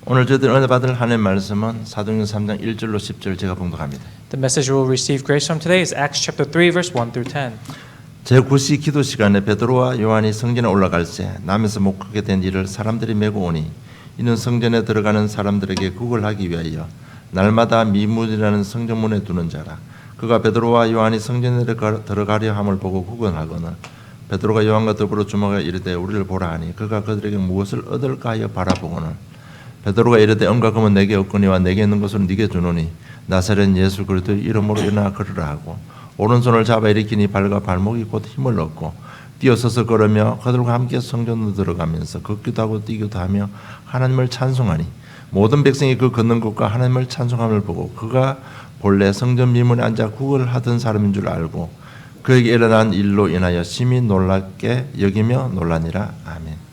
오늘 저희들 은혜 받을 하나님의 말씀은 사도행전 3장 1절로 10절 제가 봉독합니다. The message we will receive grace from today is Acts chapter 3 verse 1 through 10. 제9시 기도 시간에 베드로와 요한이 성전에 올라갈 때 남에서 목하게 된 일을 사람들이 메고 오니 이는 성전에 들어가는 사람들에게 구걸하기 위하여 날마다 미문이라는 성전문에 두는 자라. 그가 베드로와 요한이 성전에 들어가려 함을 보고 구걸하거늘 베드로가 요한과 더불어 주먹에 이르되 우리를 보라 하니 그가 그들에게 무엇을 얻을까 하여 바라보거늘 베드로가 이르되 은과 금은 내게 없거니와 내게 있는 것을 네게 주노니 나사렛 예수 그리스도의 이름으로 일어나 걸으라 하고 오른손을 잡아 일으키니 발과 발목이 곧 힘을 얻고 뛰어서서 걸으며 그들과 함께 성전으로 들어가면서 걷기도 하고 뛰기도 하며 하나님을 찬송하니 모든 백성이 그 걷는 것과 하나님을 찬송함을 보고 그가 본래 성전 미문에 앉아 구걸하던 사람인 줄 알고 그에게 일어난 일로 인하여 심히 놀랍게 여기며 놀라니라. 아멘.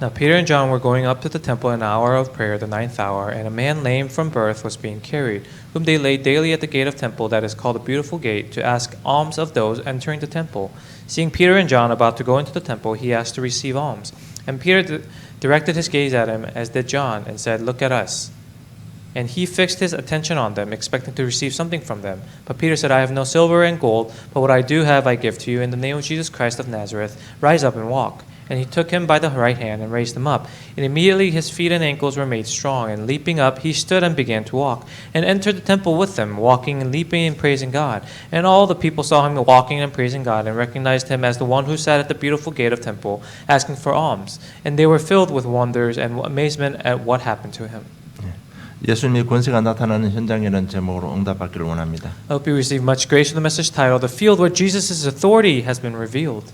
Now Peter and John were going up to the temple in the hour of prayer, the ninth hour, and a man lame from birth was being carried, whom they laid daily at the gate of temple that is called the Beautiful Gate, to ask alms of those entering the temple. Seeing Peter and John about to go into the temple, he asked to receive alms. And Peter directed his gaze at him, as did John, and said, "Look at us." And he fixed his attention on them, expecting to receive something from them. But Peter said, "I have no silver and gold, but what I do have I give to you. In the name of Jesus Christ of Nazareth, rise up and walk." And he took him by the right hand and raised him up. And immediately his feet and ankles were made strong. And leaping up, he stood and began to walk, and entered the temple with them, walking and leaping and praising God. And all the people saw him walking and praising God, and recognized him as the one who sat at the beautiful gate of temple, asking for alms. And they were filled with wonders and amazement at what happened to him. 예수님의 권세가 나타나는 현장이라는 제목으로 응답받기를 원합니다. I hope you receive much grace from the message titled, "The Field Where Jesus' Authority Has Been Revealed."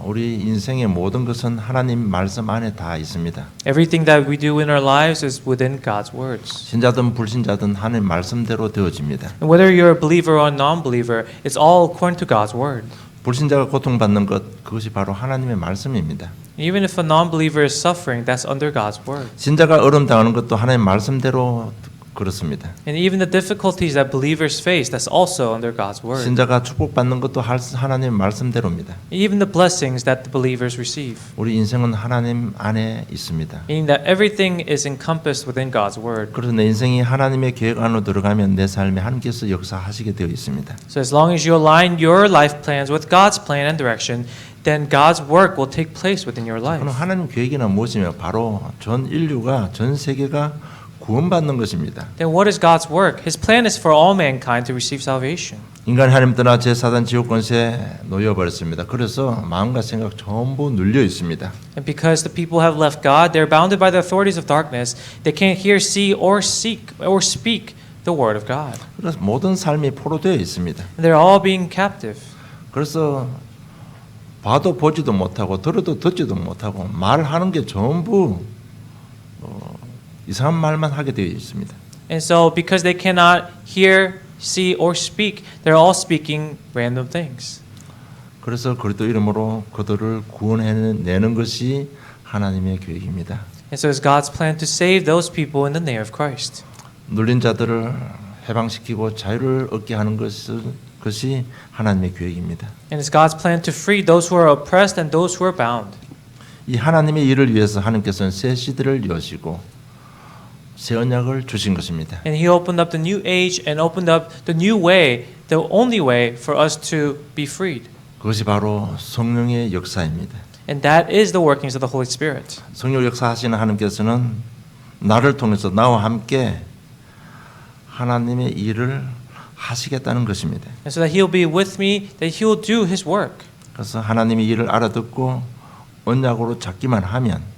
우리 인생의 모든 것은 하나님 말씀 안에 다 있습니다. Everything that we do in our lives is within God's words. 신자든 불신자든 하나님 말씀대로 되어집니다. And whether you're a believer or a non-believer, it's all according to God's word. 불신자가 고통받는 것 그것이 바로 하나님의 말씀입니다. Even if a non-believer is suffering, that's under God's word. 신자가 어려움 당하는 것도 하나님 말씀대로 그렇습니다. And even the difficulties that believers face, that's also under God's word. 신자가 축복받는 것도 하나님 말씀대로입니다. Even the blessings that the believers receive. 우리 인생은 하나님 안에 있습니다. Meaning that everything is encompassed within God's word. 그래서 내 인생이 하나님의 계획 안으로 들어가면 내 삶에 하나님께서 역사하시게 되어 있습니다. So as long as you align your life plans with God's plan and direction, then God's work will take place within your life. 그럼 하나님 계획이나 무엇이며 바로 전 인류가 전 세계가 구원받는 것입니다. Then what is God's work? His plan is for all mankind to receive salvation. 인간이 하나님 떠나 제 사단 지옥 권세에 놓여 버렸습니다. 그래서 마음과 생각 전부 눌려 있습니다. And because the people have left God, they're bounded by the authorities of darkness. They can't hear, see, or seek or speak the word of God. 그래서 모든 삶이 포로되어 있습니다. And they're all being captive. 그래서 봐도 보지도 못하고 들어도 듣지도 못하고 말하는 게 전부 이상한 말만 하게 되어 있습니다. And so because they cannot hear, see, or speak, they're all speaking random things. 그래서 그리스도 이름으로 그들을 구원해내는 것이 하나님의 계획입니다. And so it's God's plan to save those people in the name of Christ. 눌린 자들을 해방시키고 자유를 얻게 하는 것이 하나님의 계획입니다. And it's God's plan to free those who are oppressed and those who are bound. 이 하나님의 일을 위해서 하나님께서는 새 시대를 여시고 새 언약을 주신 것입니다. And He opened up the new age and opened up the new way, the only way for us to be freed. 그것이 바로 성령의 역사입니다. And that is the workings of the Holy Spirit. 성령 역사하시는 하나님께서는 나를 통해서 나와 함께 하나님의 일을 하시겠다는 것입니다. And so that He'll be with me, that He'll do His work. 그래서 하나님의 일을 알아듣고 언약으로 잡기만 하면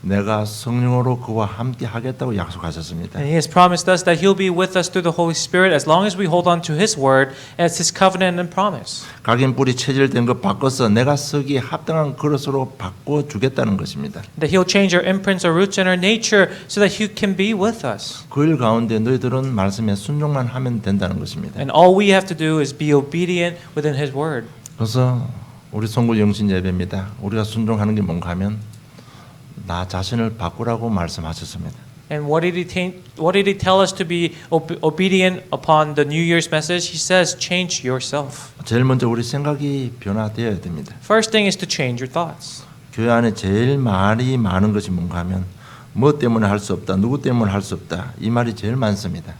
내가 성령으로 그와 함께 하겠다고 약속하셨습니다. And He has promised us that He'll be with us through the Holy Spirit as long as we hold on to His word as His covenant and promise. 각인 뿌리 체질된 것 바꿔서 내가 쓰기에 합당한 그릇으로 바꿔 주겠다는 것입니다. That He'll change our imprints, our roots, and our nature so that He can be with us. 그 일 가운데 너희들은 말씀에 순종만 하면 된다는 것입니다. And all we have to do is be obedient within His word. 그래서 우리 송구 영신 예배입니다. 우리가 순종하는 게 뭔가 하면 나 자신을 바꾸라고 말씀하셨습니다. And what did he tell us to be obedient upon the New Year's message? He says, change yourself. 제일 먼저 우리 생각이 변화되어야 됩니다. First thing is to change your thoughts. 교회 안에 제일 말이 많은 것이 뭔가 하면 뭐 때문에 할 수 없다, 누구 때문에 할 수 없다 이 말이 제일 많습니다.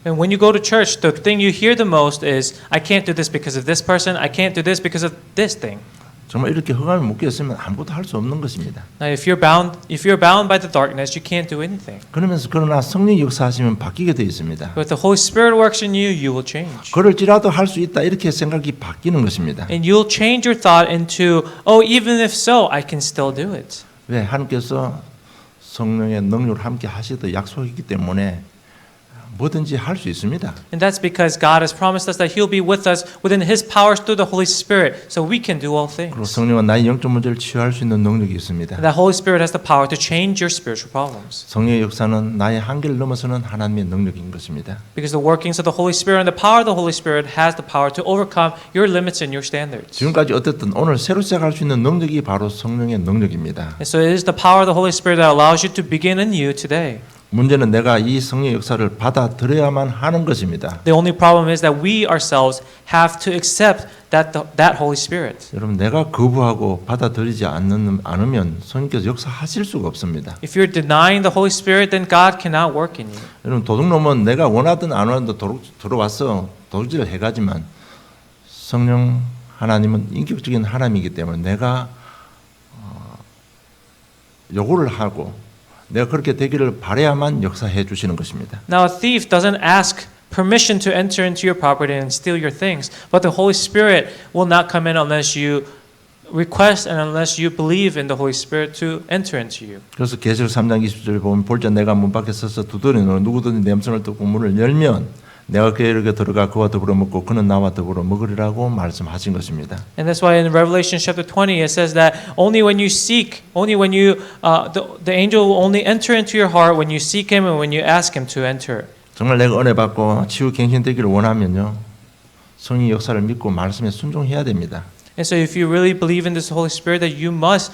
And when you go to church, the thing you hear the most is, I can't do this because of this person, I can't do this because of this thing. 정말 이렇게 흑암에 묶여 있으면 아무것도 할 수 없는 것입니다. Now, if you're bound by the darkness, you can't do anything. 그러나 성령 역사하시면 바뀌게 되어 있습니다. But if the Holy Spirit works in you, you will change. 그럴지라도 할 수 있다 이렇게 생각이 바뀌는 것입니다. And you'll change your thought into, oh, even if so, I can still do it. 왜 하나님께서 성령의 능력을 함께 하시도 약속이기 때문에 뭐든지 할 수 있습니다. And that's because God has promised us that He'll be with us within His powers through the Holy Spirit, so we can do all 그리고 things. 성령은 나의 영적 문제를 치유할 수 있는 능력이 있습니다. And that Holy Spirit has the power to change your spiritual problems. 성령의 역사는 나의 한계를 넘어서는 하나님의 능력인 것입니다. Because the workings of the Holy Spirit and the power of the Holy Spirit has the power to overcome your limits and your standards. 지금까지 어쨌든 오늘 새로 시작할 수 있는 능력이 바로 성령의 능력입니다. And so it is the power of the Holy Spirit that allows you to begin anew today. 문제는 내가 이 성령 역사를 받아들여야만 하는 것입니다. The only problem is that we ourselves have to accept that Holy Spirit. 여러분 내가 거부하고 받아들이지 않으면 성령께서 역사하실 수가 없습니다. If you're denying the Holy Spirit, then God cannot work in you. 여러분 도둑놈은 내가 원하든 안 원하든 들어와서 도둑질을 해가지만 성령 하나님은 인격적인 하나님이기 때문에 내가 요구를 하고 내가 그렇게 되기를 바라야만 역사해 주시는 것입니다. Now a thief doesn't ask permission to enter into your property and steal your things, but the Holy Spirit will not come in unless you request and unless you believe in the Holy Spirit to enter into you. 그래서 계시록 3장 20절에 보면 볼자 내가 문 밖에 서서 두드리노 누구든지 내 음성을 듣고 문을 열면 내가 그에게 들어가 그와 더불어 먹고 그는 나와 더불어 먹으리라고 말씀하신 것입니다. And that's why in Revelation chapter 20 it says that only when you seek, only when you the angel will only enter into your heart when you seek him and when you ask him to enter. 정말 내가 은혜 받고 치유 갱신되기를 원하면요 성령 역사를 믿고 말씀에 순종해야 됩니다. And so if you really believe in this Holy Spirit, that you must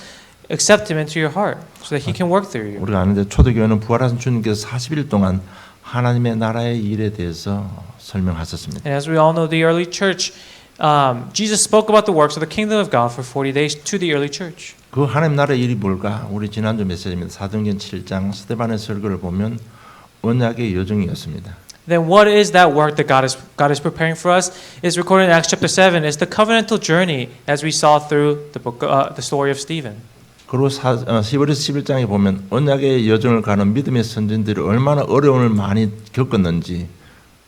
accept him into your heart so that he can work through you. 우리가 아는데 초대교회는 부활하신 주님께서 40일 동안 하나님의 나라의 일에 대해서 설명하셨습니다. And as we all know, the early church, Jesus spoke about the works of the kingdom of God for 40 days to the early church. 그 하나님 나라의 일이 뭘까? 우리 지난주 메시지입니다. 사도행전 7장 스데반의 설교를 보면 언약의 여정이었습니다. Then what is that work that God is preparing for us? Is recorded in Acts chapter 7. It's the covenantal journey as we saw through the book, the story of Stephen. 그리고 11에서 11장에 보면 언약의 여정을 가는 믿음의 선진들이 얼마나 어려움을 많이 겪었는지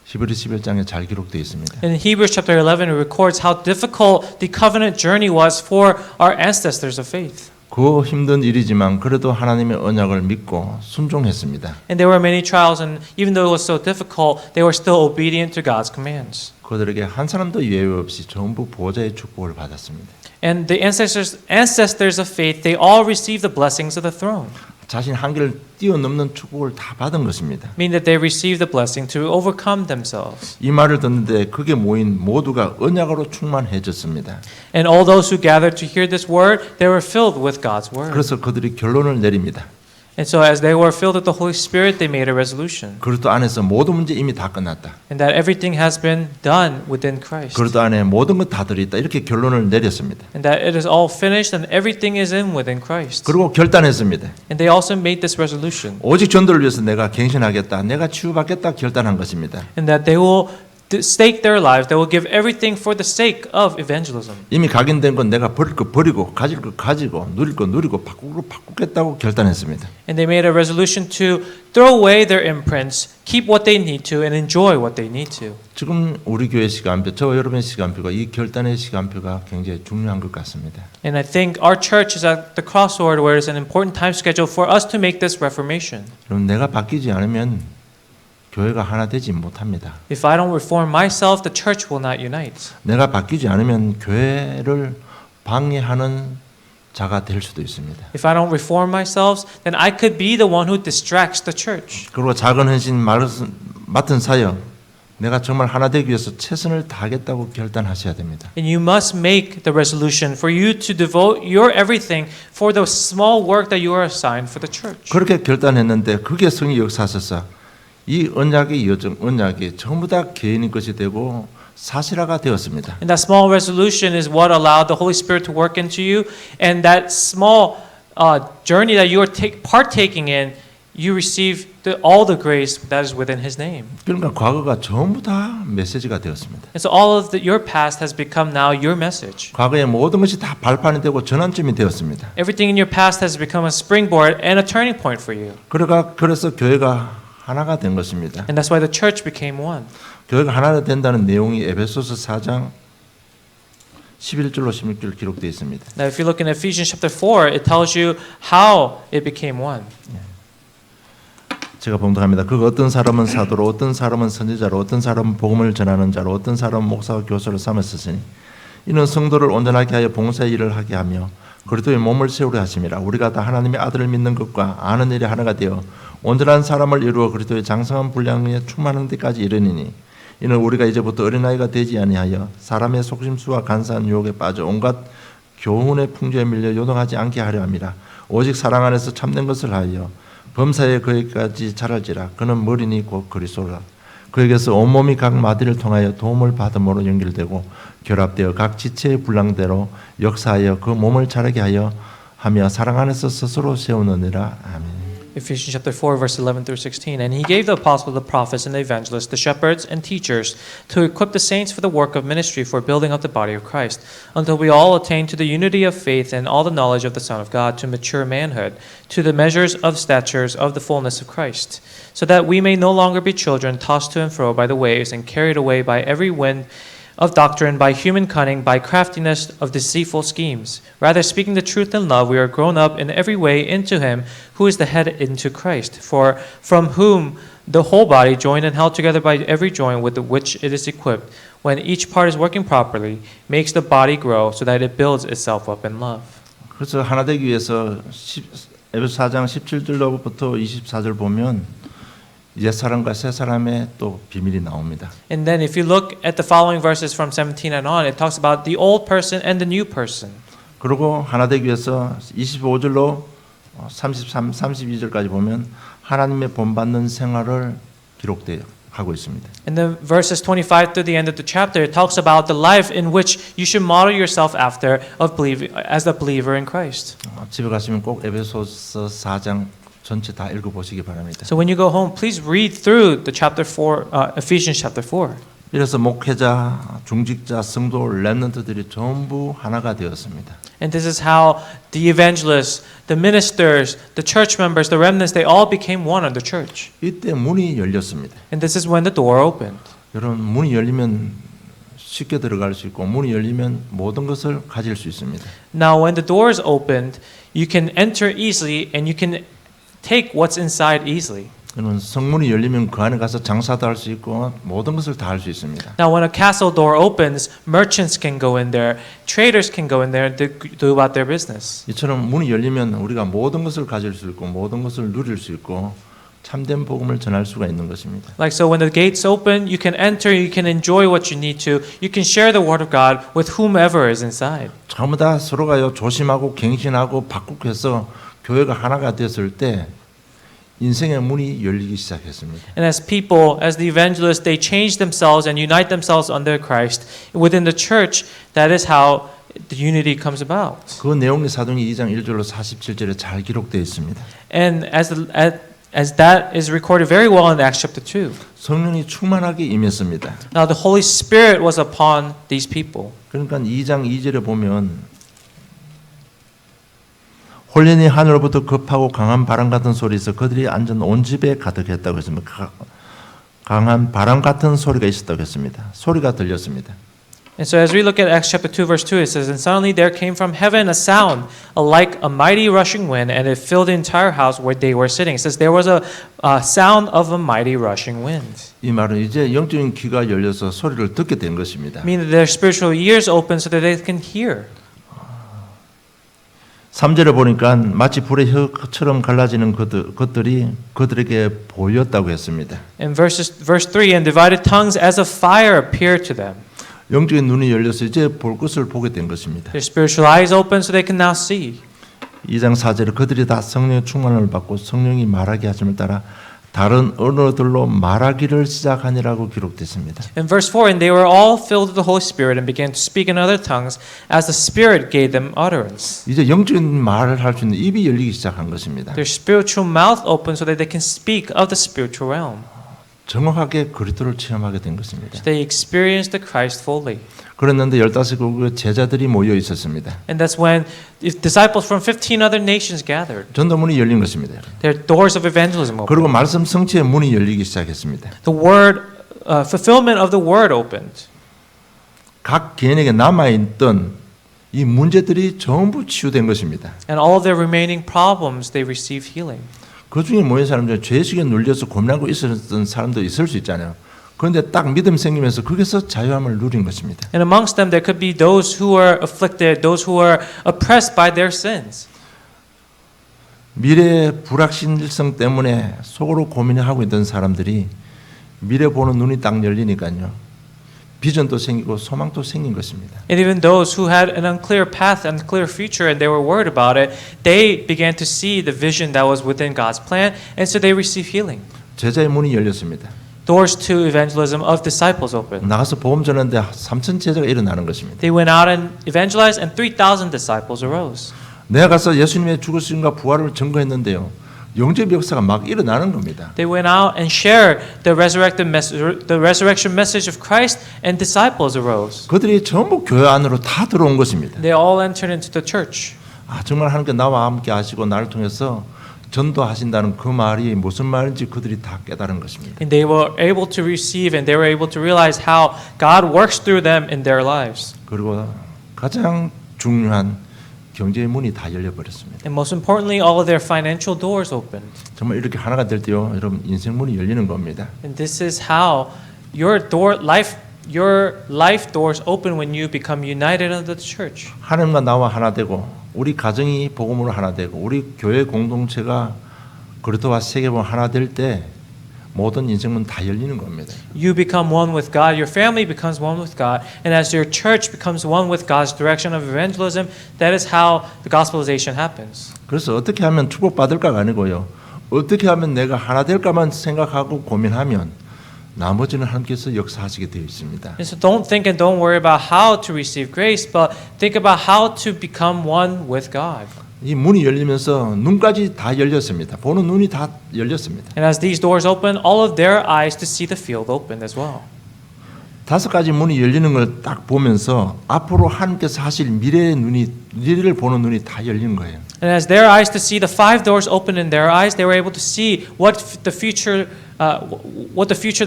11에서 11장에 잘 기록되어 있습니다. In Hebrews chapter 11, it records how difficult the covenant journey was for our ancestors of faith. 그 힘든 일이지만 그래도 하나님의 언약을 믿고 순종했습니다. And there were many trials, and even though it was so difficult, they were still obedient to God's commands. 그들에게 한 사람도 예외 없이 전부 보좌의 축복을 받았습니다. And the ancestors of faith, they all received the blessings of the throne. 자신 한계를 뛰어넘는 축복을 다 받은 것입니다. Meaning that they received the blessing to overcome themselves. 이 말을 듣는데 그게 모인 모두가 언약으로 충만해졌습니다. And all those who gathered to hear this word, they were filled with God's word. 그래서 그들이 결론을 내립니다. And so as they were filled with the Holy Spirit, they made a resolution. 그리스도 안에서 모든 문제 이미 다 끝났다. And that everything has been done within Christ. 그리스도 안에 모든 것 다 들어있다. 이렇게 결론을 내렸습니다. And that it is all finished and everything is in within Christ. 그리고 결단했습니다. And they also made this resolution. 오직 전도를 위해서 내가 갱신하겠다. 내가 치유받겠다 결단한 것입니다. And that they will stake their lives, they will give everything for the sake of evangelism. 이미 각인된 건 내가 버릴 거 버리고 가질 거 가지고 누릴 거 누리고 바꾸겠다고 결단했습니다. And they made a resolution to throw away their imprints, keep what they need to, and enjoy what they need to. 지금 우리 교회 시간표, 저와 여러분의 시간표가 이 결단의 시간표가 굉장히 중요한 것 같습니다. And I think our church is at the crossroad where it's an important time schedule for us to make this reformation. 그럼 내가 바뀌지 않으면 교회가 하나 되지 못합니다. If I don't reform myself, the church will not unite. 내가 바뀌지 않으면 교회를 방해하는 자가 될 수도 있습니다. If I don't reform myself, then I could be the one who distracts the church. 그리고 작은 헌신 맡은 사역, 내가 정말 하나 되기 위해서 최선을 다하겠다고 결단하셔야 됩니다. And you must make the resolution for you to devote your everything for the small work that you are assigned for the church. 그렇게 결단했는데 그게 성의 역사하셔서 이 언약의 여정, 언약이 전부 다 개인의 것이 되고 사실화가 되었습니다. And that small resolution is what allowed the Holy Spirit to work into you, and that small journey that you are partaking in you receive all the grace that is within His name. 그러니까 과거가 전부 다 메시지가 되었습니다. And so all of your past has become now your message. 과거의 모든 것이 다 발판이 되고 전환점이 되었습니다. Everything in your past has become a springboard and a turning point for you. 그래서 교회가 하나가 된 것입니다. And that's why the church became one. 교회가 하나가 된다는 내용이 에베소서 4장 11절로 16절 기록되어 있습니다. Now if you look in Ephesians chapter 4, it tells you how it became one. 제가 봉독합니다. 그 어떤 사람은 사도로, 어떤 사람은 선지자로, 어떤 사람은 복음을 전하는 자로, 어떤 사람은 목사와 교사로 삼았으니 이는 성도를 온전하게 하여 봉사의 일을 하게 하며 그리스도의 몸을 세우려 하심이라. 우리가 다 하나님의 아들을 믿는 것과 아는 일이 하나가 되어 온전한 사람을 이루어 그리스도의 장성한 분량에 충만한 데까지 이르니니 이는 우리가 이제부터 어린아이가 되지 아니하여 사람의 속심수와 간사한 유혹에 빠져 온갖 교훈의 풍조에 밀려 요동하지 않게 하려 함이라. 오직 사랑 안에서 참된 것을 하여 범사에 그에게까지 자랄지라. 그는 머리니 곧 그리스도라. 그에게서 온몸이 각 마디를 통하여 도움을 받음으로 연결되고 결합되어 각 지체의 분량대로 역사하여 그 몸을 자라게 하며 사랑 안에서 스스로 세우느니라. 아멘. Ephesians chapter 4, verse 11 through 16. And he gave the apostles, the prophets, and the evangelists, the shepherds, and teachers to equip the saints for the work of ministry, for building up the body of Christ, until we all attain to the unity of faith and all the knowledge of the Son of God, to mature manhood, to the measures of statures of the fullness of Christ, so that we may no longer be children, tossed to and fro by the waves and carried away by every wind of doctrine, by human cunning, by craftiness of deceitful schemes. Rather, speaking the truth in love, we are grown up in every way into Him who is the head, into Christ. For from whom the whole body, joined and held together by every joint with which it is equipped, when each part is working properly, makes the body grow so that it builds itself up in love. 그래서 하나 되기 위해서 에베소 4장 17절로부터 24절 보면 옛 사람과 새 사람의 또 비밀이 나옵니다. And then if you look at the following verses from 17 and on, it talks about the old person and the new person. 그리고 하나 되기 위해서 25절로 33, 32절까지 보면 하나님의 본받는 생활을 기록되어 하고 있습니다. And then verses 25 through the end of the chapter, it talks about the life in which you should model yourself after as a believer in Christ. 집에 가시면 꼭 에베소서 4장 전체 다 읽어보시기 바랍니다. So when you go home, please read through the chapter 4, Ephesians chapter 4. 이래서 목회자, 중직자, 성도, 렘넌트들이 전부 하나가 되었습니다. And this is how the evangelists, the ministers, the church members, the remnants, they all became one in the church. 이때 문이 열렸습니다. And this is when the door opened. 여러분 문이 열리면 쉽게 들어갈 수 있고 문이 열리면 모든 것을 가질 수 있습니다. Now when the door is opened, you can enter easily and you can take what's inside easily. 여러분 성문이 열리면 그 안에 가서 장사도 할 수 있고 모든 것을 다 할 수 있습니다. Now when a castle door opens, merchants can go in there, traders can go in there and do about their business. 이처럼 문이 열리면 우리가 모든 것을 가질 수 있고 모든 것을 누릴 수 있고 참된 복음을 전할 수가 있는 것입니다. Like so when the gates open, you can enter, you can enjoy what you need to, you can share the word of God with whomever is inside. 전부 다 서로가요 조심하고 갱신하고 바꾸해서 교회가 하나가 됐을 때 인생의 문이 열리기 시작했습니다. And as people, as the evangelists, they change themselves and unite themselves under Christ. Within the church, that is how the unity comes about. 그 내용이 사도행전 2장 1절로 47절에 잘 기록되어 있습니다. And as that is recorded very well in Acts chapter 2. 성령이 충만하게 임했습니다. Now the Holy Spirit was upon these people. 그러니까 2장 2절에 보면 홀연히 하늘로부터 급하고 강한 바람 같은 소리에서 그들이 앉은 온 집에 가득했다고 했습니다. 강한 바람 같은 소리가 있었다고 했습니다. 소리가 들렸습니다. And so as we look at Acts chapter 2 verse 2, it says, And suddenly there came from heaven a sound like a mighty rushing wind, and it filled the entire house where they were sitting. It says there was a sound of a mighty rushing wind. 이 말은 이제 영적인 귀가 열려서 소리를 듣게 된 것입니다. Meaning their spiritual ears open so that they can hear. 3절에 보니까 마치 불의 혀처럼 갈라지는 것들이 그들에게 보였다고 했습니다. In verse 3, And divided tongues as of fire appeared to them. 영적인 눈이 열려서 이제 볼 것을 보게 된 것입니다. Their spiritual eyes open so they can now see. 2장 4절에 그들이 다 성령의 충만을 받고 성령이 말하게 하심을 따라 다른 언어들로 말하기를 시작하니라고 기록됐습니다. In verse 4, and they were all filled with the Holy Spirit and began to speak in other tongues as the Spirit gave them utterance. 이제 영적인 말을 할 수 있는 입이 열리기 시작한 것입니다. Their spiritual mouth opened so that they can speak of the spiritual realm. 정확하게 그리스도를 체험하게 된 것입니다. So they experienced the Christ fully. 그랬는데 15그 제자들이 모여 있었습니다. And that's when disciples from 15 other nations gathered. 전도문이 열린 것입니다. Their doors of evangelism opened. 그리고 말씀 성취의 문이 열리기 시작했습니다. The word, fulfillment of the word opened. 각 개인에게 남아있던 이 문제들이 전부 치유된 것입니다. And all of their remaining problems, they received healing. 그 중에 모인 사람 중에 죄식에 눌려서 고민하고 있었던 사람도 있을 수 있잖아요. 그런데 딱 믿음 생기면서 거기서 자유함을 누린 것입니다. And amongst them, there could be those who are afflicted, those who are oppressed by their sins. 미래의 불확실성 때문에 속으로 고민하고 있던 사람들이 미래 보는 눈이 딱 열리니까요. 비전도 생기고 소망도 생긴 것입니다. And even those who had an unclear path, unclear future, and they were worried about it, they began to see the vision that was within God's plan, and so they received healing. 제자의 문이 열렸습니다. Doors to evangelism of disciples opened. 나가서 복음 전하는데 3천 제자가 일어나는 것입니다. They went out and evangelized, and 3,000 disciples arose. 내가 가서 예수님의 죽으심과 부활을 증거했는데요. 영적 역사가 막 일어나는 겁니다. They went out and shared the resurrection message of Christ, and disciples arose. 그들이 전부 교회 안으로 다 들어온 것입니다. They all entered into the church. 아, 정말 하나님께 나와 함께 하시고 나를 통해서 전도하신다는 그 말이 무슨 말인지 그들이 다 깨달은 것입니다. And they were able to receive, and they were able to realize how God works through them in their lives. 그리고 가장 중요한 경제의 문이 다 열려버렸습니다. And most importantly, all of their financial doors opened. 정말 이렇게 하나가 될 때요, 여러분 인생 문이 열리는 겁니다. And this is how your life doors open when you become united under the church. 하나님과 나와 하나 되고 우리 가정이 복음으로 하나 되고 우리 교회 공동체가 그리스도와 세계와 하나 될 때 모든 인생은 다 열리는 겁니다. You become one with God, your family becomes one with God, and as your church becomes one with God's direction of evangelism, that is how the gospelization happens. 그래서 어떻게 하면 축복받을까가 아니고요. 어떻게 하면 내가 하나 될까만 생각하고 고민하면 나머지는 하나님께서 역사하시게 되어 있습니다. And so don't think and don't worry about how to receive grace, but think about how to become one with God. 이 문이 열리면서 눈까지 다 열렸습니다. 보는 눈이 다 열렸습니다. And as these doors open, all of their eyes to see the field opened as well. 5가지 문이 열리는 걸 딱 보면서 앞으로 하나님께서 하실 미래를 보는 눈이 다 열린 거예요. And as their eyes to see the 5 doors open in their eyes, they were able to see what the future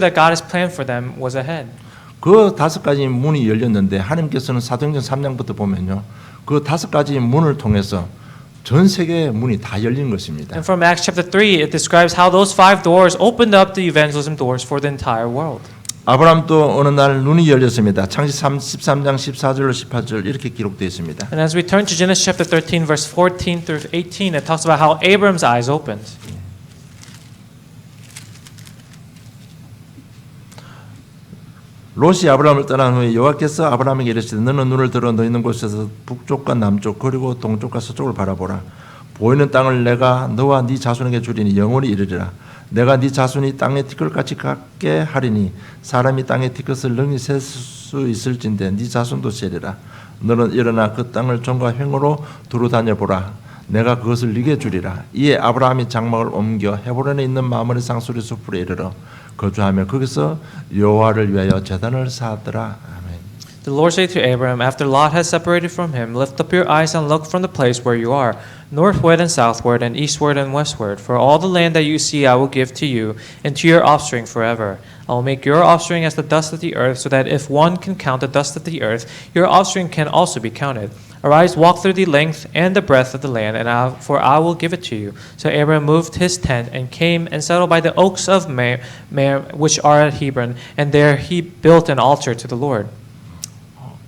that God has planned for them was ahead. 그 5가지 문이 열렸는데 하나님께서는 사도행전 3장부터 보면요. 그 5가지 문을 통해서 전 세계의 문이 다 열린 것입니다. And from Acts chapter 3, it describes how those 5 doors opened up the evangelism doors for the entire world. 아브라함도 어느 날 눈이 열렸습니다. 창세기 13장 14절로 18절 이렇게 기록되어 있습니다. And as we turn to Genesis chapter 13, verse 14 through 18, it talks about how Abram's eyes opened. 롯이 아브라함을 떠난 후에 여호와께서 아브라함에게 이르시되 너는 눈을 들어 너 있는 곳에서 북쪽과 남쪽 그리고 동쪽과 서쪽을 바라보라. 보이는 땅을 내가 너와 네 자손에게 주리니 영원히 이르리라. 내가 네 자손이 땅의 티끌같이 같게 하리니 사람이 땅의 티끌을 능히 셀 수 있을진데 네 자손도 세리라. 너는 일어나 그 땅을 종과 횡으로 두루 다녀보라. 내가 그것을 네게 주리라. 이에 아브라함이 장막을 옮겨 헤브론에 있는 마므레 상수리 숲으로 이르러 거주하며 거기서 여호와를 위하여 제단을 쌓았더라. 아멘. The Lord said to Abram, after Lot has separated from him, lift up your eyes and look from the place where you are, northward and southward and eastward and westward. For all the land that you see I will give to you and to your offspring forever. I will make your offspring as the dust of the earth, so that if one can count the dust of the earth, your offspring can also be counted. Arise, walk through the length and the breadth of the land, for I will give it to you. So Abram moved his tent and came and settled by the oaks of Mamre, which are at Hebron, and there he built an altar to the Lord.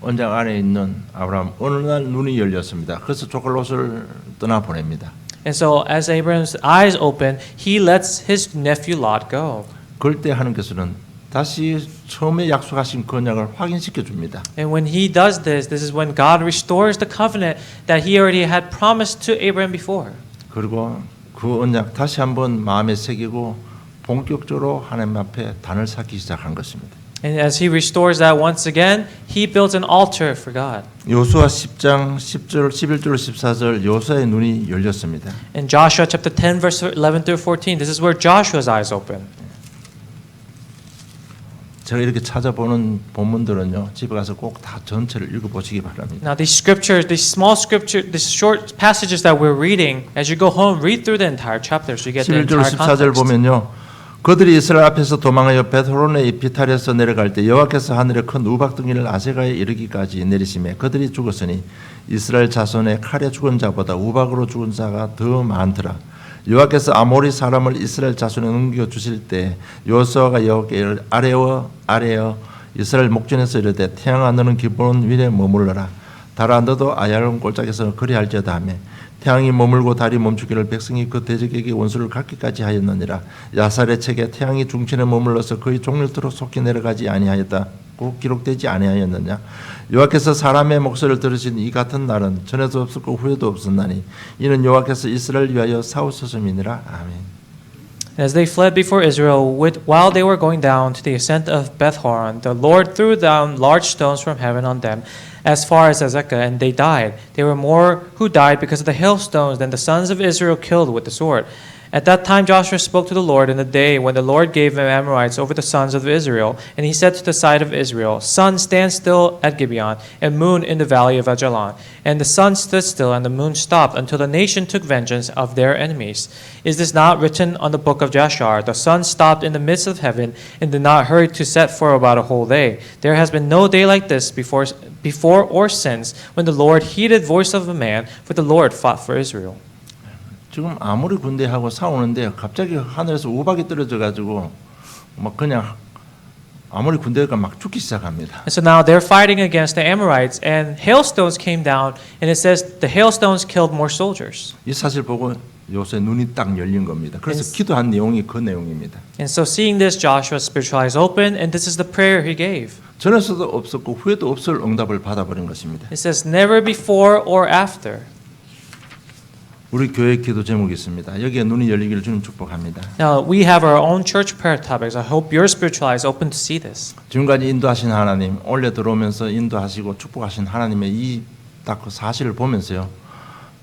언장 안에 있는 아브라함 어느 날 눈이 열렸습니다. 그래서 조카 롯을 떠나 보냅니다. And so as Abram's eyes opened, he lets his nephew Lot go. 그럴 때 하나님께서는 다시 처음에 약속하신 그 언약을 확인시켜 줍니다. And when he does this, this is when God restores the covenant that he already had promised to Abraham before. 그리고 그 언약 다시 한번 마음에 새기고 본격적으로 하나님 앞에 단을 쌓기 시작한 것입니다. And as he restores that once again, he builds an altar for God. 요수아 10장 10절 11절 14절 요수아의 눈이 열렸습니다. In Joshua chapter 10 verse 11 through 14, this is where Joshua's eyes open. 제가 이렇게 찾아보는 본문들은요, 집에 가서 꼭 다 전체를 읽어보시기 바랍니다. Now these scriptures, these small scripture, these short passages that we're reading, as you go home, read through the entire chapter so you get the 11절 entire 14절 context. 보면요, 그들이 이스라엘 앞에서 도망하여 벳호론의 비탈에서 내려갈 때 여호와께서 하늘에 큰 우박덩이를 아세가에 이르기까지 내리시매 그들이 죽었으니 이스라엘 자손의 칼에 죽은 자보다 우박으로 죽은 자가 더 많더라. 여호와께서 아모리 사람을 이스라엘 자손에 넘겨 주실 때 여호수아가 여호와께 아뢰어 이스라엘 목전에서 이르되 태양아 너는 기브론 위에 머물러라. 달아 너도 아얄론 골짜기에서 그리할지어다 하며 태양이 머물고 달이 멈추기를 백성이 그 대적에게 원수를 갖기까지 하였느니라. 야살의 책에 태양이 중천에 머물러서 그의 종일토록 속히 내려가지 아니하였다고 기록되지 아니하였느냐. 여호와께서 사람의 목소리를 들으신 이 같은 날은 전에도 없었고 후에도 없었나니 이는 여호와께서 이스라엘 위하여 싸우셨음이니라. 아멘. As they fled before Israel, while they were going down to the ascent of Beth-horon, the Lord threw down large stones from heaven on them, as far as Azekah, and they died. There were more who died because of the hailstones than the sons of Israel killed with the sword. At that time Joshua spoke to the Lord in the day when the Lord gave the Amorites over the sons of Israel, and he said to the side of Israel, Sun, stand still at Gibeon, and moon in the valley of Ajalon. And the sun stood still, and the moon stopped, until the nation took vengeance of their enemies. Is this not written on the book of Jashar? The sun stopped in the midst of heaven, and did not hurry to set for about a whole day. There has been no day like this before or since, when the Lord heeded voice of a man, for the Lord fought for Israel. 지금 아무리 군대하고 싸우는데 갑자기 하늘에서 우박이 떨어져 가지고 막 그냥 아무리 군대가 막 죽기 시작합니다. And so now they're fighting against the Amorites, and hailstones came down, and it says the hailstones killed more soldiers. 이 사실 보고 요새 눈이 딱 열린 겁니다. 그래서 기도한 내용이 그 내용입니다. And so seeing this, Joshua's spiritual eyes opened, and this is the prayer he gave. 전에서도 없었고 후에도 없을 응답을 받아버린 것입니다. It says never before or after. 우리 교회 기도 제목이 있습니다. 여기에 눈이 열리기를 주님 축복합니다. Now we have our own church prayer topics. I hope your spiritual eyes open to see this. 지금까지 인도하신 하나님, 올려 들어오면서 인도하시고 축복하신 하나님의 이 딱 그 사실을 보면서요,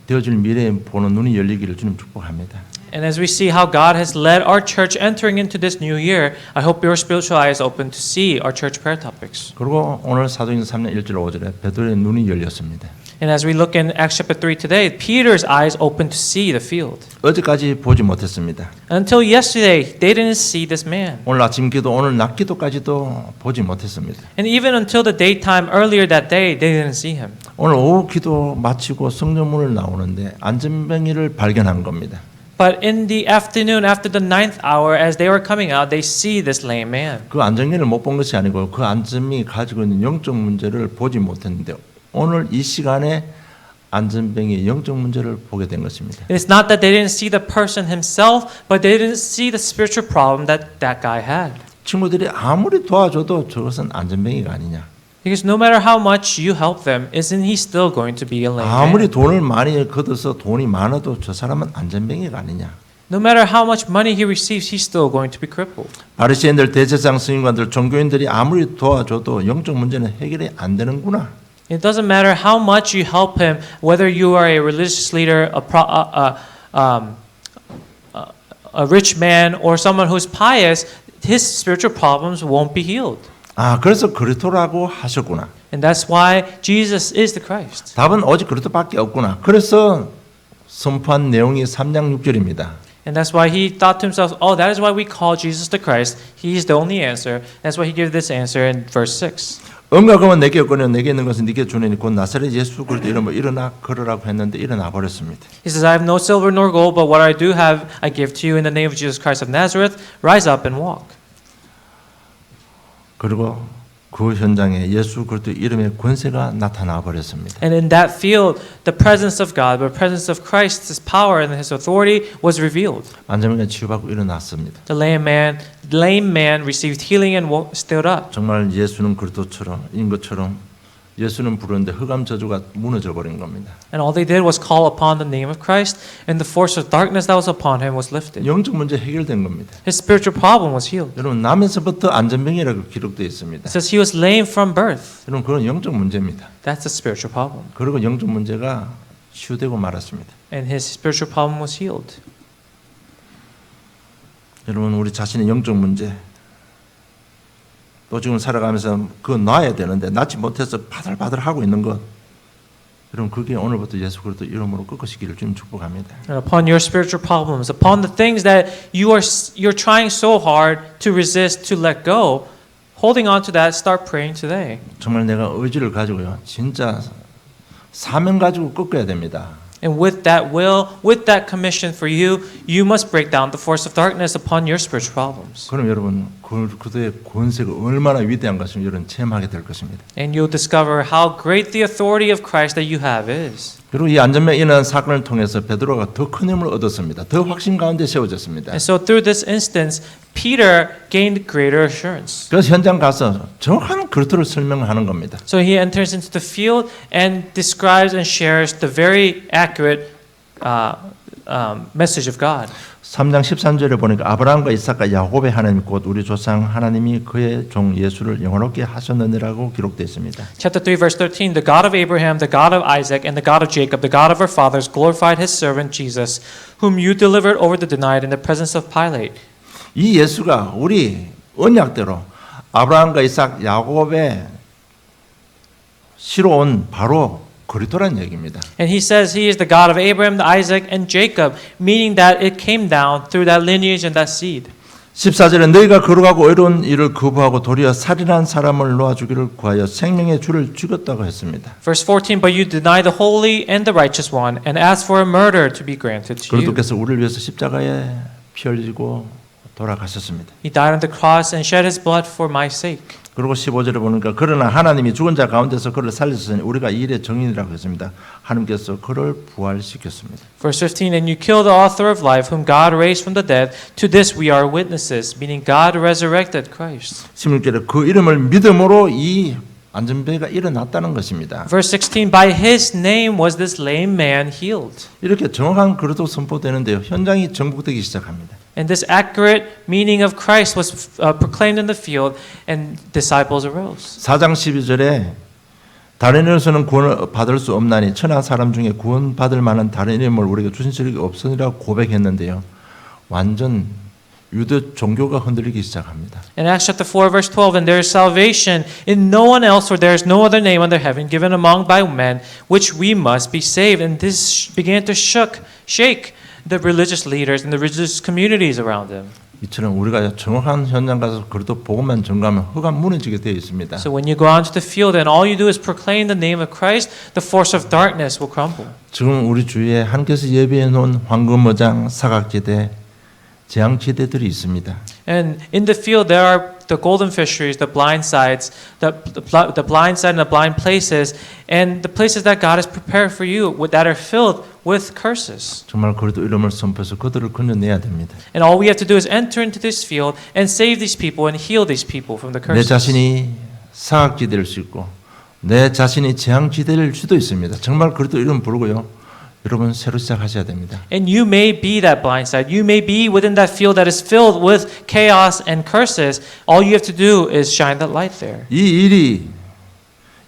되어질 미래에 보는 눈이 열리기를 주님 축복합니다. And as we see how God has led our church entering into this new year, I hope your spiritual eyes open to see our church prayer topics. 그리고 오늘 사도행전 3장 1절 5절에 베드로의 눈이 열렸습니다. And as we look in Acts chapter 3 today, Peter's eyes opened to see the field. 어제까지 보지 못했습니다. Until yesterday, they didn't see this man. 오늘 아침 기도, 오늘 낮 기도까지도 보지 못했습니다. And even until the daytime earlier that day, they didn't see him. 오늘 오후 기도 마치고 성전문을 나오는데 안전병이를 발견한 겁니다. But in the afternoon, after the 9th hour, as they were coming out, they see this lame man. 그 안전병을 못 본 것이 아니고 그 안전병이 가지고 있는 영적 문제를 보지 못했는데 오늘 이 시간에 안전병의 영적 문제를 보게 된 것입니다. It's not that they didn't see the person himself, but they didn't see the spiritual problem that that guy had. 친구들이 아무리 도와줘도 저것은 안전병이가 아니냐. Because no matter how much you help them, isn't he still going to be a lame 아무리 man? 돈을 많이 걷어서 돈이 많아도 저 사람은 안전병이가 아니냐. No matter how much money he receives, he's still going to be crippled. 바리새인들, 대제사장, 스님관들, 종교인들이 아무리 도와줘도 영적 문제는 해결이 안 되는구나. It doesn't matter how much you help him, whether you are a religious leader, a rich man, or someone who's pious, his spiritual problems won't be healed. 아, 그래서 그리스도라고 하셨구나. And that's why Jesus is the Christ. 답은 오직 그리스도밖에 없구나. 그래서 선포한 내용이 3장 6절입니다. And that's why he thought to himself, oh, that is why we call Jesus the Christ. He is the only answer. That's why he gave this answer in verse 6. 음과 금은 내게 없거니와 내게 있는 것은 네게 주노니 곧 나사렛 예수 그리스도 이름으로 일어나 걸으라고 했는데 일어나 버렸습니다. He says, I have no silver nor gold, but what I do have I give to you in the name of Jesus Christ of Nazareth. Rise up and walk. 그리고 그 현장에 예수 그리스도 이름의 권세가 나타나 버렸습니다. And in that field, the presence of God, the presence of Christ, His power and His authority was revealed. 안전병에 치유받고 일어났습니다. The lame man received healing and stood up. 정말 예수는 그리스도처럼 인 것처럼 예수는 부르는데 흑암 저주가 무너져 버린 겁니다. And all they did was call upon the name of Christ, and the force of darkness that was upon him was lifted. 영적 문제 해결된 겁니다. His spiritual problem was healed. 여러분 남에서부터 안전병이라고 기록되어 있습니다. It says he was lame from birth. 여러분 그건 영적 문제입니다. That's a spiritual problem. 그리고 영적 문제가 치유되고 말았습니다. And his spiritual problem was healed. 여러분 우리 자신의 영적 문제 또 지금 살아가면서 그거 놔야 되는데 낫지 못해서 바들바들 하고 있는 것 여러분 그게 오늘부터 예수 그리스도 이름으로 꺾으시기를 주님 축복합니다. And upon your spiritual problems, upon the things that you're trying so hard to resist, to let go, holding on to that, start praying today. 정말 내가 의지를 가지고요. 진짜 사명 가지고 꺾어야 됩니다. And with that will, with that commission for you, you must break down the force of darkness upon your spiritual problems. 그럼 여러분 그의 권세가 얼마나 위대한 것을 여러분 체험하게 될 것입니다. And you'll discover how great the authority of Christ that you have is. 그리고 이 안전병 일어난 사건을 통해서 베드로가 더 큰 힘을 얻었습니다. 더 확신 가운데 세워졌습니다. And so through this instance, Peter gained greater assurance. 그래서 현장 가서 정확한 그리스도를 설명하는 겁니다. So he enters into the field and describes and shares the very accurate message of God. 3장 13절에 보니까 아브라함과 이삭과 야곱의 하나님 곧 우리 조상 하나님이 그의 종 예수를 영원롭게 하셨느니라고 기록되어 있습니다. Chapter 3 verse 13, the God of Abraham, the God of Isaac, and the God of Jacob, the God of our fathers, glorified his servant Jesus, whom you delivered over to denied in the presence of Pilate. 이 예수가 우리 언약대로 아브라함과 이삭, 야곱의 시로 온 바로 그리스도란 얘기입니다. And he says he is the God of Abraham, Isaac, and Jacob, meaning that it came down through that lineage and that seed. 14절에 너희가 거룩하고 의로운 일을 거부하고 도리어 살인한 사람을 놓아주기를 구하여 생명의 주를 죽였다고 했습니다. Verse 14, but you deny the holy and the righteous one, and ask for a murder to be granted to you. 그리스도께서 우리를 위해서 십자가에 피 흘리고 돌아가셨습니다. He died on the cross and shed his blood for my sake. 그리고 15절에 보니까 그러나 하나님이 죽은 자 가운데서 그를 살리셨으니 우리가 이 일의 정인이라고 했습니다. 하나님께서 그를 부활시켰습니다. Verse 15, and you kill the author of life, whom God raised from the dead. To this we are witnesses, meaning God resurrected Christ. 16절에 그 이름을 믿음으로 이 안전병이가 일어났다는 것입니다. Verse 16, by his name was this lame man healed. 이렇게 정확한 그리스도 선포되는데요. 현장이 정복되기 시작합니다. And this accurate meaning of Christ was proclaimed in the field, and disciples arose. 4장 12절에 다른 이름으로는 구원을 받을 수 없나니 천하 사람 중에 구원받을 만한 다른 이름을 우리에게 주신 적이 없으니라 고백했는데요. 완전 유대 종교가 흔들리기 시작합니다. In Acts chapter 4 verse 12, and there is salvation in no one else, for there is no other name under heaven given among by men which we must be saved. And this began to shake the religious leaders and the religious communities around them. 이처럼 우리가 정확한 현장 가서 그래도 복음만 전가하면 흑암 무너지게 되어 있습니다. So when you go out to the field and all you do is proclaim the name of Christ, the force of darkness will crumble. 지금 우리 주위에 하나님께서 예비해 놓은 황금어장, 사각지대, 재앙지대들이 있습니다. And in the field there are the golden fisheries, the blind sides, the blind side and the blind places, and the places that God has prepared for you that are filled with curses. 정말 그래도 이름을 선포해서 그들을 건져내야 됩니다. And all we have to do is enter into this field and save these people and heal these people from the 내 curses. 자신이 사각지대일 수 있고 내 자신이 재앙지대일 수도 있습니다. 정말 그래도 이름 부르고요. 여러분 새로 시작하셔야 됩니다. And you may be that blind side. You may be within that field that is filled with chaos and curses. All you have to do is shine that light there. 이 일이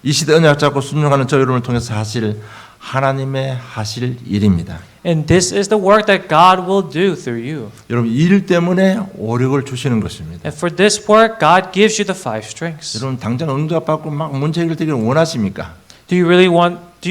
이 시대 언약 잡고 순종하는 저 여러분을 통해서 하실 하나님의 하실 일입니다. And this is the work that God will do through you. 여러분 이 일 때문에 오력을 주시는 것입니다. And for this work, God gives you the five strengths. 여러분 당장 응답받고 막 문제 해결되기를 원하십니까? Do you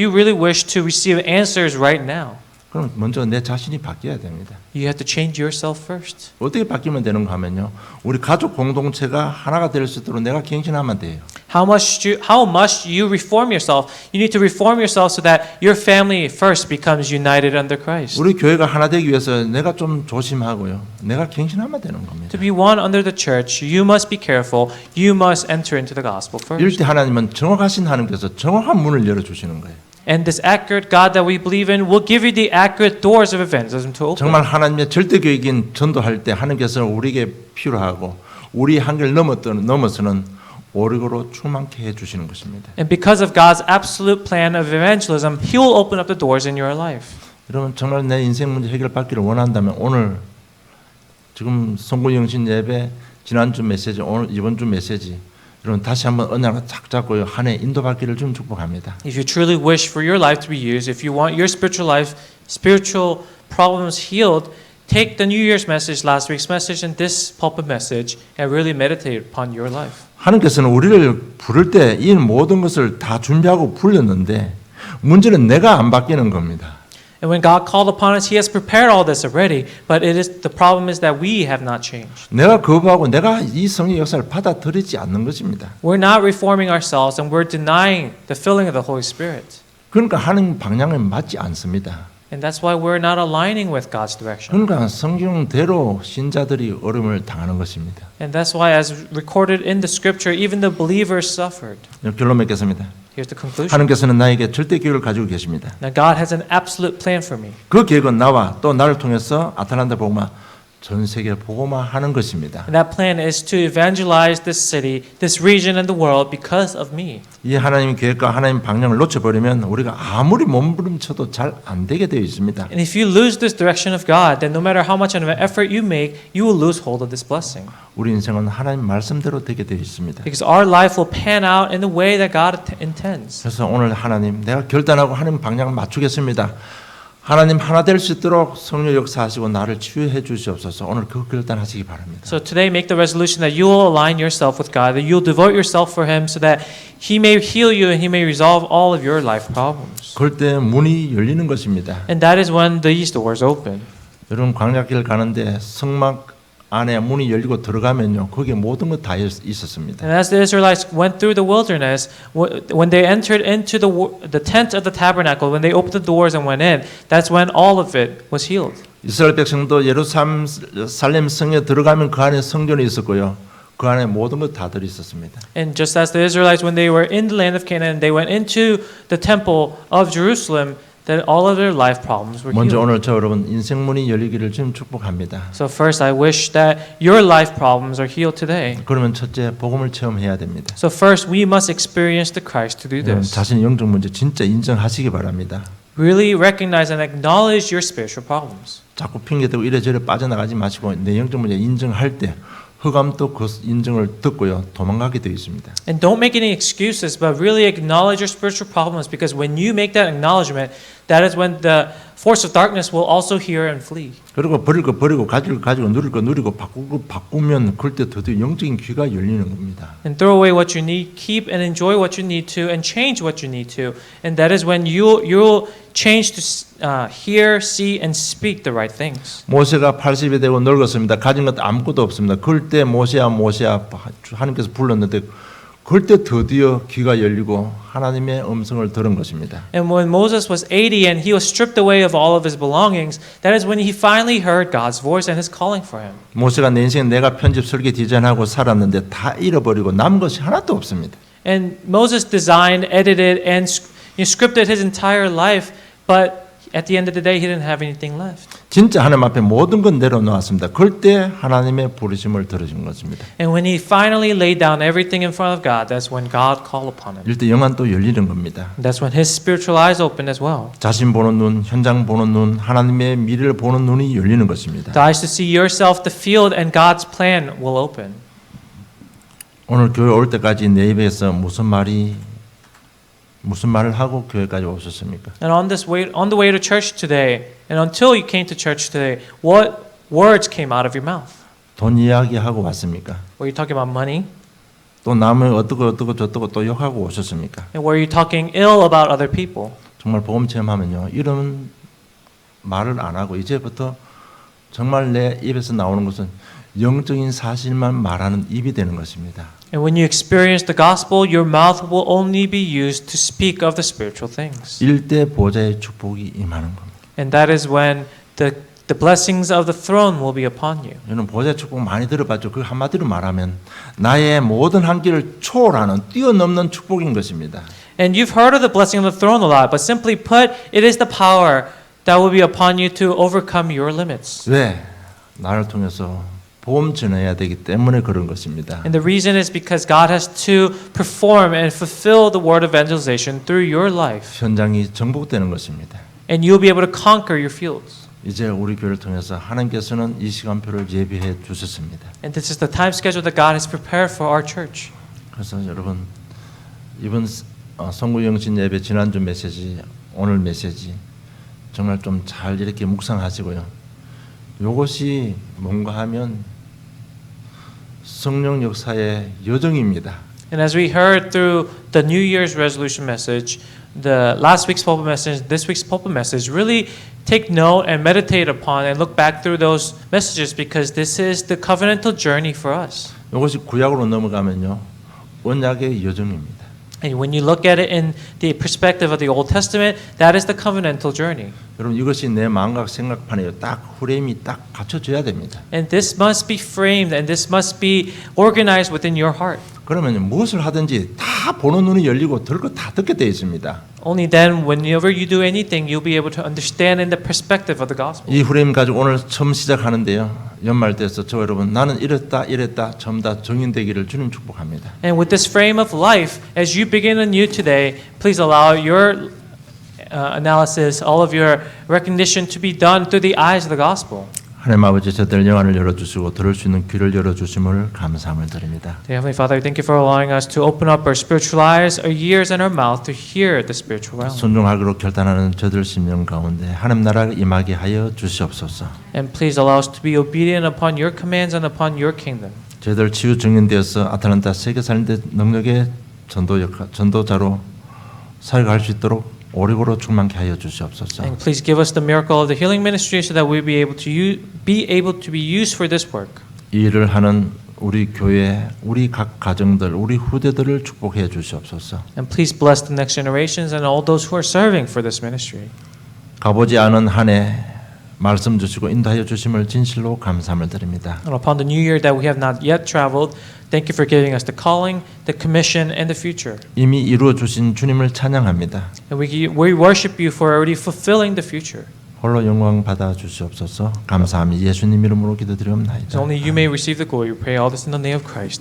really wish to receive answers right now? 그럼 먼저 내 자신이 바뀌어야 됩니다. You have to change yourself first. 어떻게 바뀌면 되는가 하면요. 우리 가족 공동체가 하나가 될 수 있도록 내가 갱신하면 돼요. How must you reform yourself? You need to reform yourself so that your family first becomes united under Christ. 우리 교회가 하나 되기 위해서 내가 좀 조심하고요. 내가 갱신하면 되는 겁니다. To be one under the church, you must be careful. You must enter into the gospel 이럴 first. 때 하나님은 정확하신 하나님께서 정확한 문을 열어주시는 거예요. And this accurate God that we believe in will give you the accurate doors of evangelism to open. 정말 하나님의 절대 계획인 전도할 때 하나님께서 우리에게 필요하고 우리 한계를 넘어서는 오력으로 충만케 해 주시는 것입니다. And because of God's absolute plan of evangelism, He will open up the doors in your life. 여러분 정말 내 인생 문제 해결받기를 원한다면 오늘 지금 성구영신 예배 지난주 메시지 오늘 이번 주 메시지 여러분 다시 한번 언약을 쫙 잡고 한 해 인도받기를 좀 축복합니다. If you truly wish for your life to be used, if you want your spiritual life, spiritual problems healed, take the New Year's message, last week's message, and this pulpit message, and really meditate upon your life. 하나님께서는 우리를 부를 때 이 모든 것을 다 준비하고 불렀는데 문제는 내가 안 바뀌는 겁니다. And when God called upon us, He has prepared all this already, but the problem is that we have not changed. 내가 거부하고 내가 이 성령 역사를 받아들이지 않는 것입니다. We're not reforming ourselves, and we're denying the filling of the Holy Spirit. 그러니까 하나님 방향에 맞지 않습니다. And that's why we're not aligning with God's direction. 그러니까 성경대로 신자들이 어려움을 당하는 것입니다. And that's why, as recorded in the Scripture, even the believers suffered. 결론 맺겠습니다. Here's the conclusion. 하나님께서는 나에게 절대 계획을 가지고 계십니다. Now God has an absolute plan for me. 그 계획은 나와 또 나를 통해서 아틀란타 복음화 전 세계 복음화하는 것입니다. And that plan is to evangelize this city, this region, and the world because of me. 이 하나님의 계획과 하나님의 방향을 놓쳐버리면 우리가 아무리 몸부림쳐도 잘 안 되게 되어 있습니다. And if you lose this direction of God, then no matter how much of an effort you make, you will lose hold of this blessing. 우리 인생은 하나님 말씀대로 되게 되어 있습니다. Because our life will pan out in the way that God intends. 그래서 오늘 하나님 내가 결단하고 하나님 방향을 맞추겠습니다. 하나님 하나 될 수 있도록 성령 역사하시고 나를 치유해 주시옵소서. 오늘 그 결단하시기 바랍니다. So today make the resolution that you will align yourself with God, that you'll devote yourself for Him so that He may heal you and He may resolve all of your life problems. 그럴 때 문이 열리는 것입니다. And that is when these doors open. 여러분 광야길 가는데 성막 안에 문이 열리고 들어가면요 거기에 모든 것 다 있었습니다. And as the Israelites went through the wilderness, when they entered into the tent of the tabernacle, when they opened the doors and went in, that's when all of it was healed. 이스라엘 백성도 예루살렘 성에 들어가면 그 안에 성전이 있었고요. 그 안에 모든 것 다 들어 있었습니다. And just as the Israelites, when they were in the land of Canaan, they went into the temple of Jerusalem, that all of their life problems were 먼저 healed. 오늘 저 여러분 인생 문이 열리기를 좀 축복합니다. So first, I wish that your life problems are healed today. 그러면 첫째 복음을 체험해야 됩니다. So first, we must experience the Christ to do this. 자신의 영적 문제 진짜 인정하시기 바랍니다. Really recognize and acknowledge your spiritual problems. 자꾸 핑계대고 이래저래 빠져나가지 마시고 내 영적 문제 인정할 때 흑암도 그 인정을 듣고요 도망가게 되어 있습니다. And don't make any excuses, but really acknowledge your spiritual problems, because when you make that acknowledgement, that is when the force of darkness will also hear and flee. 그리고 버릴 거 버리고 가질 거 가지고 누릴 거 누리고 바꾸면 그럴 때 드디어 영적인 귀가 열리는 겁니다. And throw away what you need, keep and enjoy what you need to, and change what you need to. And that is when you'll change to hear, see, and speak the right things. 모세가 80이 되고 늙었습니다. 가진 것 아무것도 없습니다. 그럴 때 모세야 하나님께서 불렀는데 그럴 때 드디어 귀가 열리고 하나님의 음성을 들은 것입니다. And when Moses was 80 and he was stripped away of all of his belongings, that is when he finally heard God's voice and His calling for him. 모세가 내 인생 내가 편집 설계 디자인하고 살았는데 다 잃어버리고 남은 것이 하나도 없습니다. And Moses designed, edited, and scripted his entire life, but at the end of the day, he didn't have anything left. 진짜 하나님 앞에 모든 건 내려놓았습니다. 그럴 때 하나님의 부르심을 들으신 것입니다. And when he finally laid down everything in front of God, that's when God called upon him. 이럴 때 영안 또 열리는 겁니다. That's when his spiritual eyes opened as well. 자신 보는 눈, 현장 보는 눈, 하나님의 미래를 보는 눈이 열리는 것입니다. The eyes to see yourself, the field, and God's plan will open. 오늘 교회 올 때까지 내 입에서 무슨 말을 하고 교회까지 오셨습니까? And on the way to church today, and until you came to church today, what words came out of your mouth? 돈 이야기하고 왔습니까? Were you talking about money? 또 남의 어떻고 저떻고 또 욕하고 오셨습니까? And were you talking ill about other people? 정말 복음 체험하면요 이런 말을 안 하고 이제부터 정말 내 입에서 나오는 것은 영적인 사실만 말하는 입이 되는 것입니다. And when you experience the gospel, your mouth will only be used to speak of the spiritual things. 일대 보좌의 축복이 임하는 겁니다. And that is when the blessings of the throne will be upon you. 저는 보좌의 축복 많이 들어봤죠. 그 한마디로 말하면 나의 모든 한계를 초월하는 뛰어넘는 축복인 것입니다. And you've heard of the blessing of the throne a lot, but simply put, it is the power that will be upon you to overcome your limits. 왜? 나를 통해서 보험 전해야 되기 때문에 그런 것입니다. And the reason is because God has to perform and fulfill the word of evangelization through your life. 현장이 정복되는 것입니다. And you'll be able to conquer your fields. 이제 우리 교회를 통해서 하나님께서는 이 시간표를 예비해 주셨습니다. And this is the time schedule that God has prepared for our church. 그래서 여러분 이번 성구영신 예배 지난주 메시지 오늘 메시지 정말 좀 잘 이렇게 묵상하시고요. 이것이 뭔가 하면 성령 역사의 여정입니다. And as we heard through the New Year's resolution message, the last week's pulpit message, this week's pulpit message, really take note and meditate upon and look back through those messages because this is the covenantal journey for us. 이것이 구약으로 넘어가면요. 언약의 여정입니다. And when you look at it in the perspective of the Old Testament, that is the covenantal journey. 여러분 이것이 내 마음과 생각판에 딱 프레임이 딱 갖춰져야 됩니다. And this must be framed and this must be organized within your heart. 그러면 무엇을 하든지 다 보는 눈이 열리고 들 거 다 듣게 되어 있습니다. Only then, whenever you do anything, you'll be able to understand in the perspective of the gospel. 이 프레임 가지고 오늘 처음 시작하는데요. 연말 때서 저 여러분 나는 이랬다 전부 다 정인되기를 주님 축복합니다. And with this frame of life, as you begin anew today, please allow your analysis, all of your recognition to be done through the eyes of the gospel. 하나님 아버지 저들 영안을 열어주시고 들을 수 있는 귀를 열어주심을 감사함을 드립니다. Dear Heavenly Father, thank you for allowing us to open up our spiritual eyes, our ears, and our mouth to hear the spiritual realm. 순종하기로 결단하는 저들 심령 가운데 하나님 나라가 임하게 하여 주시옵소서. And please allow us to be obedient upon your commands and upon your kingdom. 저희들 치유 증인되어서 아틀란타 세계 살인대 능력의 전도자로 사역할 수 있도록 오래고로 충만케 하여 주시옵소서. And please give us the miracle of the healing ministry so that we be able to be used for this work. 이 일을 하는 우리 교회, 우리 각 가정들, 우리 후대들을 축복해 주시옵소서. And please bless the next generations and all those who are serving for this ministry. 가보지 않은 한 해 말씀 주시고 인도하여 주심을 진실로 감사함을 드립니다. And upon the new year that we have not yet traveled, thank you for giving us the calling, the commission, and the future. 이미 이루어 주신 주님을 찬양합니다. And we worship you for already fulfilling the future. 홀로 영광 받아 주시옵소서. 감사함이 예수님 이름으로 기도드리옵나이다. So only you may receive the glory. We pray all this in the name of Christ.